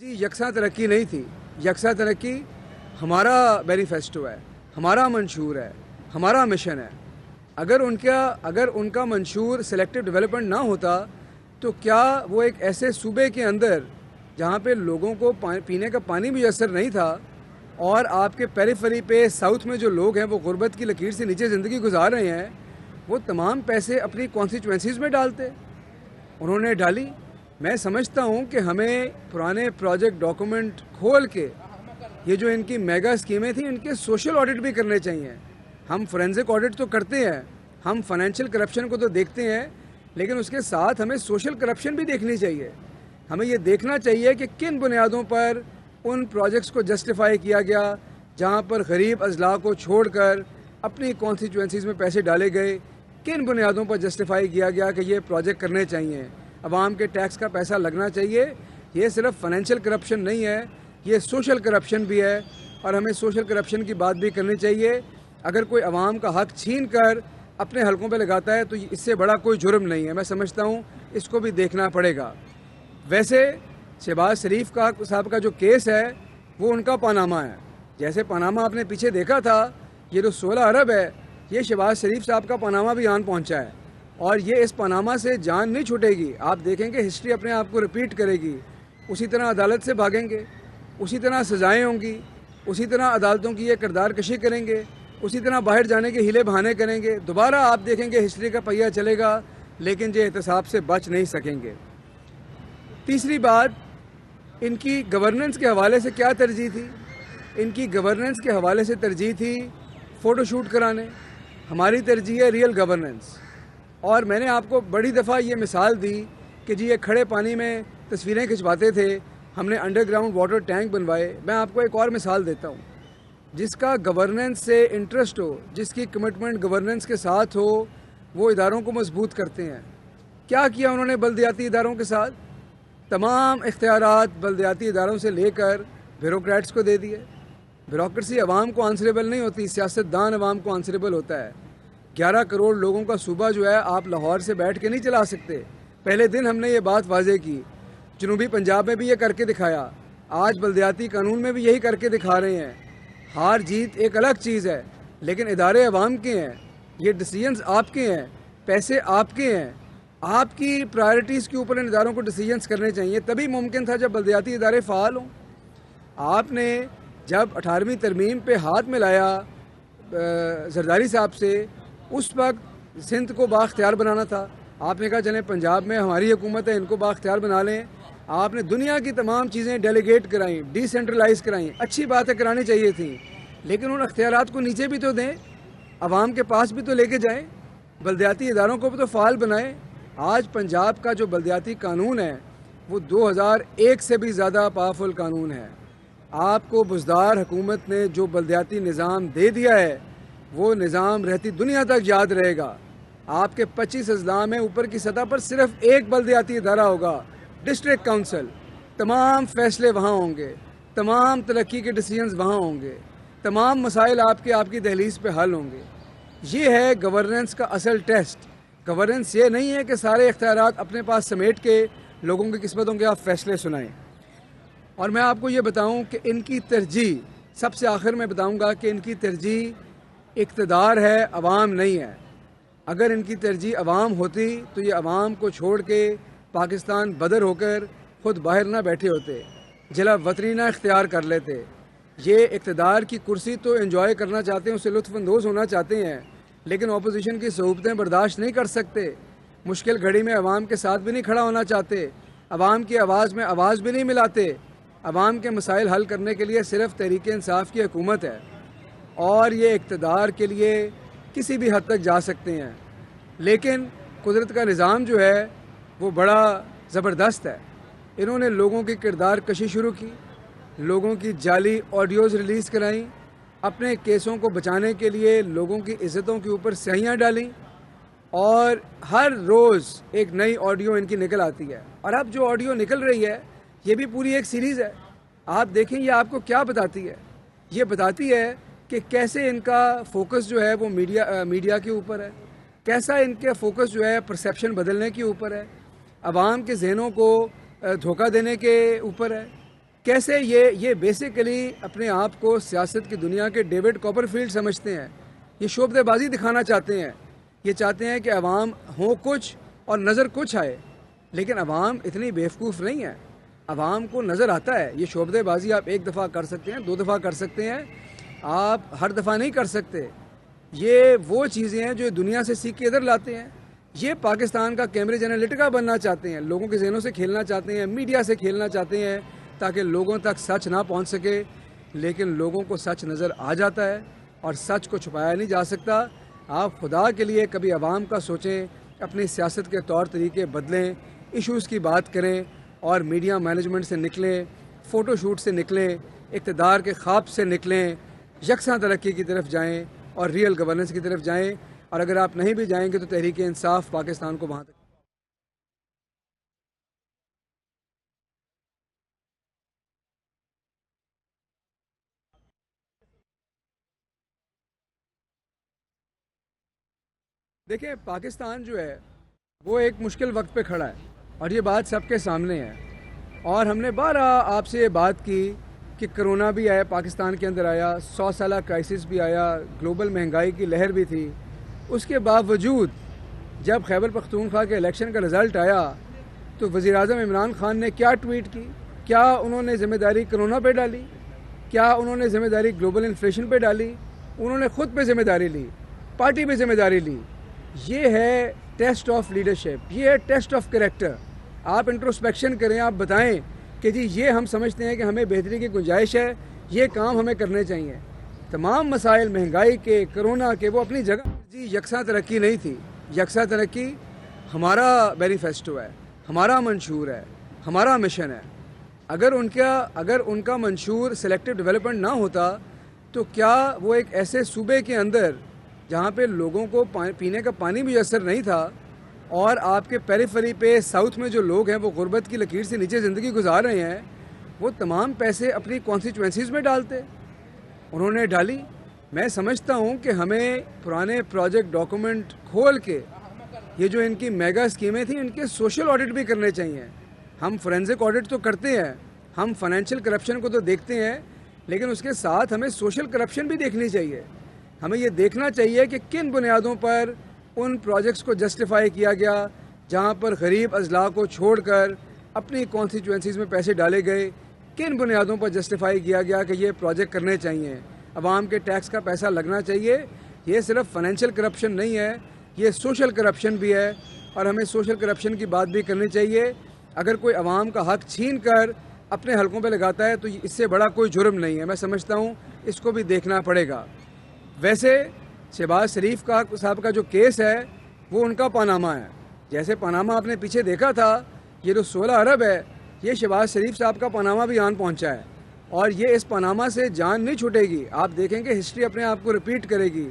جی یکساں ترقی نہیں تھی. یکساں ترقی ہمارا مینیفیسٹو ہے, ہمارا منشور ہے, ہمارا مشن ہے. اگر ان کا منشور سلیکٹو ڈیولپمنٹ نہ ہوتا تو کیا وہ ایک ایسے صوبے کے اندر جہاں پہ لوگوں کو پینے کا پانی میسر نہیں تھا اور آپ کے پیریفری پہ ساؤتھ میں جو لوگ ہیں وہ غربت کی لکیر سے نیچے زندگی گزار رہے ہیں, وہ تمام پیسے اپنی کانسٹیچوئنسیز میں ڈالتے؟ انہوں نے ڈالی. میں سمجھتا ہوں کہ ہمیں پرانے پروجیکٹ ڈاکومنٹ کھول کے یہ جو ان کی میگا اسکیمیں تھیں ان کے سوشل آڈٹ بھی کرنے چاہیے. ہم فورینزک آڈٹ تو کرتے ہیں, ہم فائنینشیل کرپشن کو تو دیکھتے ہیں, لیکن اس کے ساتھ ہمیں سوشل کرپشن بھی دیکھنی چاہیے. ہمیں یہ دیکھنا چاہیے کہ کن بنیادوں پر ان پروجیکٹس کو جسٹیفائی کیا گیا جہاں پر غریب اضلاع کو چھوڑ کر اپنی کانسٹیچوئنسیز میں پیسے ڈالے گئے. کن بنیادوں پر جسٹیفائی کیا گیا کہ یہ پروجیکٹ کرنے چاہیے, عوام کے ٹیکس کا پیسہ لگنا چاہیے. یہ صرف فائنینشیل کرپشن نہیں ہے, یہ سوشل کرپشن بھی ہے, اور ہمیں سوشل کرپشن کی بات بھی کرنی چاہیے. اگر کوئی عوام کا حق چھین کر اپنے حلقوں پہ لگاتا ہے تو اس سے بڑا کوئی جرم نہیں ہے. میں سمجھتا ہوں اس کو بھی دیکھنا پڑے گا. ویسے شہباز شریف صاحب کا جو کیس ہے وہ ان کا پاناما ہے. جیسے پاناما آپ نے پیچھے دیکھا تھا, یہ جو 16 ارب ہے یہ شہباز شریف صاحب کا پاناما بھی آن پہنچا ہے, اور یہ اس پاناما سے جان نہیں چھوٹے گی. آپ دیکھیں گے ہسٹری اپنے آپ کو ریپیٹ کرے گی. اسی طرح عدالت سے بھاگیں گے, اسی طرح سزائیں ہوں گی, اسی طرح عدالتوں کی یہ کردار کشی کریں گے, اسی طرح باہر جانے کے ہیلے بہانے کریں گے. دوبارہ آپ دیکھیں گے ہسٹری کا پہیہ چلے گا, لیکن یہ احتساب سے بچ نہیں سکیں گے. تیسری بات, ان کی گورننس کے حوالے سے کیا ترجیح تھی؟ ان کی گورننس کے حوالے سے ترجیح تھی فوٹو شوٹ کرانے. ہماری ترجیح ہے ریئل گورننس. اور میں نے آپ کو بڑی دفعہ یہ مثال دی کہ جی یہ کھڑے پانی میں تصویریں کھنچواتے تھے, ہم نے انڈر گراؤنڈ واٹر ٹینک بنوائے. میں آپ کو ایک اور مثال دیتا ہوں. جس کا گورننس سے انٹرسٹ ہو, جس کی کمٹمنٹ گورننس کے ساتھ ہو, وہ اداروں کو مضبوط کرتے ہیں. کیا کیا انہوں نے بلدیاتی اداروں کے ساتھ؟ تمام اختیارات بلدیاتی اداروں سے لے کر بیوروکریٹس کو دے دیے. بیوروکریسی عوام کو آنسریبل نہیں ہوتی, سیاستدان عوام کو آنسریبل ہوتا ہے. 11 کروڑ لوگوں کا صوبہ جو ہے آپ لاہور سے بیٹھ کے نہیں چلا سکتے. پہلے دن ہم نے یہ بات واضح کی, جنوبی پنجاب میں بھی یہ کر کے دکھایا, آج بلدیاتی قانون میں بھی یہی کر کے دکھا رہے ہیں. ہار جیت ایک الگ چیز ہے, لیکن ادارے عوام کے ہیں, یہ ڈیسیجنز آپ کے ہیں, پیسے آپ کے ہیں. آپ کی پرائرٹیز کے اوپر ان اداروں کو ڈیسیجنز کرنے چاہیے. تبھی ممکن تھا جب بلدیاتی ادارے فعال ہوں. آپ نے جب 18ویں ترمیم پہ ہاتھ ملایا زرداری صاحب سے, اس وقت سندھ کو بااختیار بنانا تھا. آپ نے کہا چلیں پنجاب میں ہماری حکومت ہے, ان کو بااختیار بنا لیں. آپ نے دنیا کی تمام چیزیں ڈیلیگیٹ کرائیں, ڈی سینٹرلائز کرائیں. اچھی باتیں کرانی چاہیے تھیں, لیکن ان اختیارات کو نیچے بھی تو دیں, عوام کے پاس بھی تو لے کے جائیں. بلدیاتی اداروں کو بھی تو فعال بنائیں. آج پنجاب کا جو بلدیاتی قانون ہے وہ 2001 سے بھی زیادہ پاورفل قانون ہے. آپ کو بزدار حکومت نے جو بلدیاتی نظام دے دیا ہے وہ نظام رہتی دنیا تک یاد رہے گا. آپ کے 25 اضلاع میں اوپر کی سطح پر صرف ایک بلدیاتی ادارہ ہوگا, ڈسٹرکٹ کونسل. تمام فیصلے وہاں ہوں گے, تمام ترقی کے ڈیسیجنز وہاں ہوں گے, تمام مسائل آپ کی دہلیز پہ حل ہوں گے. یہ ہے گورننس کا اصل ٹیسٹ. گورننس یہ نہیں ہے کہ سارے اختیارات اپنے پاس سمیٹ کے لوگوں کی قسمتوں کے آپ فیصلے سنائیں. اور میں آپ کو یہ بتاؤں کہ ان کی ترجیح, سب سے آخر میں بتاؤں گا کہ ان کی ترجیح اقتدار ہے, عوام نہیں ہے. اگر ان کی ترجیح عوام ہوتی تو یہ عوام کو چھوڑ کے پاکستان بدر ہو کر خود باہر نہ بیٹھے ہوتے, جلا وطنی نہ اختیار کر لیتے. یہ اقتدار کی کرسی تو انجوائے کرنا چاہتے ہیں, اسے لطف اندوز ہونا چاہتے ہیں, لیکن اپوزیشن کی صحبتیں برداشت نہیں کر سکتے. مشکل گھڑی میں عوام کے ساتھ بھی نہیں کھڑا ہونا چاہتے, عوام کی آواز میں آواز بھی نہیں ملاتے. عوام کے مسائل حل کرنے کے لیے صرف تحریک انصاف کی حکومت ہے, اور یہ اقتدار کے لیے کسی بھی حد تک جا سکتے ہیں. لیکن قدرت کا نظام جو ہے وہ بڑا زبردست ہے. انہوں نے لوگوں کی کردار کشی شروع کی, لوگوں کی جعلی آڈیوز ریلیز کرائیں, اپنے کیسوں کو بچانے کے لیے لوگوں کی عزتوں کے اوپر سیاہیاں ڈالیں, اور ہر روز ایک نئی آڈیو ان کی نکل آتی ہے. اور اب جو آڈیو نکل رہی ہے یہ بھی پوری ایک سیریز ہے. آپ دیکھیں یہ آپ کو کیا بتاتی ہے. یہ بتاتی ہے کہ کیسے ان کا فوکس جو ہے وہ میڈیا کے اوپر ہے, کیسا ان کا فوکس جو ہے پرسیپشن بدلنے کے اوپر ہے, عوام کے ذہنوں کو دھوکہ دینے کے اوپر ہے. کیسے یہ بیسیکلی اپنے آپ کو سیاست کی دنیا کے ڈیوڈ کاپر فیلڈ سمجھتے ہیں. یہ شعبدے بازی دکھانا چاہتے ہیں. یہ چاہتے ہیں کہ عوام ہو کچھ اور نظر کچھ آئے، لیکن عوام اتنی بیوقوف نہیں ہے. عوام کو نظر آتا ہے. یہ شعبدے بازی آپ ایک دفعہ کر سکتے ہیں، 2 دفعہ کر سکتے ہیں، آپ ہر دفعہ نہیں کر سکتے. یہ وہ چیزیں ہیں جو دنیا سے سیکھ کے ادھر لاتے ہیں. یہ پاکستان کا کیمبرج انالیٹکا بننا چاہتے ہیں، لوگوں کے ذہنوں سے کھیلنا چاہتے ہیں، میڈیا سے کھیلنا چاہتے ہیں تاکہ لوگوں تک سچ نہ پہنچ سکے. لیکن لوگوں کو سچ نظر آ جاتا ہے اور سچ کو چھپایا نہیں جا سکتا. آپ خدا کے لیے کبھی عوام کا سوچیں، اپنی سیاست کے طور طریقے بدلیں، ایشوز کی بات کریں اور میڈیا مینجمنٹ سے نکلیں، فوٹو شوٹ سے نکلیں، اقتدار کے خواب سے نکلیں، یکساں ترقی کی طرف جائیں اور ریئل گورننس کی طرف جائیں. اور اگر آپ نہیں بھی جائیں گے تو تحریک انصاف پاکستان کو وہاں تک. دیکھیں، پاکستان جو ہے وہ ایک مشکل وقت پہ کھڑا ہے اور یہ بات سب کے سامنے ہے. اور ہم نے بارہا آپ سے یہ بات کی کہ کرونا بھی آیا، پاکستان کے اندر آیا، 100 سالہ کرائسس بھی آیا، گلوبل مہنگائی کی لہر بھی تھی. اس کے باوجود جب خیبر پختونخوا کے الیکشن کا رزلٹ آیا تو وزیر اعظم عمران خان نے کیا ٹویٹ کی؟ کیا انہوں نے ذمہ داری کرونا پہ ڈالی؟ کیا انہوں نے ذمہ داری گلوبل انفلیشن پہ ڈالی؟ انہوں نے خود پہ ذمہ داری لی، پارٹی پہ ذمہ داری لی. یہ ہے ٹیسٹ آف لیڈرشپ، یہ ہے ٹیسٹ آف کریکٹر. آپ انٹروسپیکشن کریں، آپ بتائیں کہ جی یہ ہم سمجھتے ہیں کہ ہمیں بہتری کی گنجائش ہے، یہ کام ہمیں کرنے چاہیے. تمام مسائل مہنگائی کے، کرونا کے، وہ اپنی جگہ. جی یکساں ترقی نہیں تھی. یکساں ترقی ہمارا مینیفیسٹو ہے، ہمارا منشور ہے، ہمارا مشن ہے. اگر ان کا منشور سلیکٹو ڈیولپمنٹ نہ ہوتا تو کیا وہ ایک ایسے صوبے کے اندر جہاں پہ لوگوں کو پینے کا پانی میسر نہیں تھا اور آپ کے پیریفری پہ ساؤتھ میں جو لوگ ہیں وہ غربت کی لکیر سے نیچے زندگی گزار رہے ہیں، وہ تمام پیسے اپنی کانسٹیچوئنسیز میں ڈالتے؟ انہوں نے ڈالی. میں سمجھتا ہوں کہ ہمیں پرانے پروجیکٹ ڈاکومنٹ کھول کے یہ جو ان کی میگا اسکیمیں تھیں ان کے سوشل آڈٹ بھی کرنے چاہیے. ہم فورینزک آڈٹ تو کرتے ہیں، ہم فائنینشیل کرپشن کو تو دیکھتے ہیں، لیکن اس کے ساتھ ہمیں سوشل کرپشن بھی دیکھنی چاہیے. ہمیں یہ دیکھنا چاہیے کہ کن بنیادوں پر ان پروجیکٹس کو جسٹیفائی کیا گیا جہاں پر غریب اضلاع کو چھوڑ کر اپنی کانسٹیچوئنسیز میں پیسے ڈالے گئے. کن بنیادوں پر جسٹیفائی کیا گیا کہ یہ پروجیکٹ کرنے چاہیے، عوام کے ٹیکس کا پیسہ لگنا چاہیے. یہ صرف فائنینشیل کرپشن نہیں ہے، یہ سوشل کرپشن بھی ہے اور ہمیں سوشل کرپشن کی بات بھی کرنی چاہیے. اگر کوئی عوام کا حق چھین کر اپنے حلقوں پہ لگاتا ہے تو اس سے بڑا کوئی جرم نہیں ہے. میں سمجھتا ہوں اس کو بھی دیکھنا پڑے گا. ویسے شہباز شریف صاحب کا جو کیس ہے وہ ان کا پاناما ہے. جیسے پاناما آپ نے پیچھے دیکھا تھا، یہ جو 16 ارب ہے یہ شہباز شریف صاحب کا پاناما بھی آن پہنچا ہے اور یہ اس پاناما سے جان نہیں چھوٹے گی. آپ دیکھیں کہ ہسٹری اپنے آپ کو ریپیٹ کرے گی.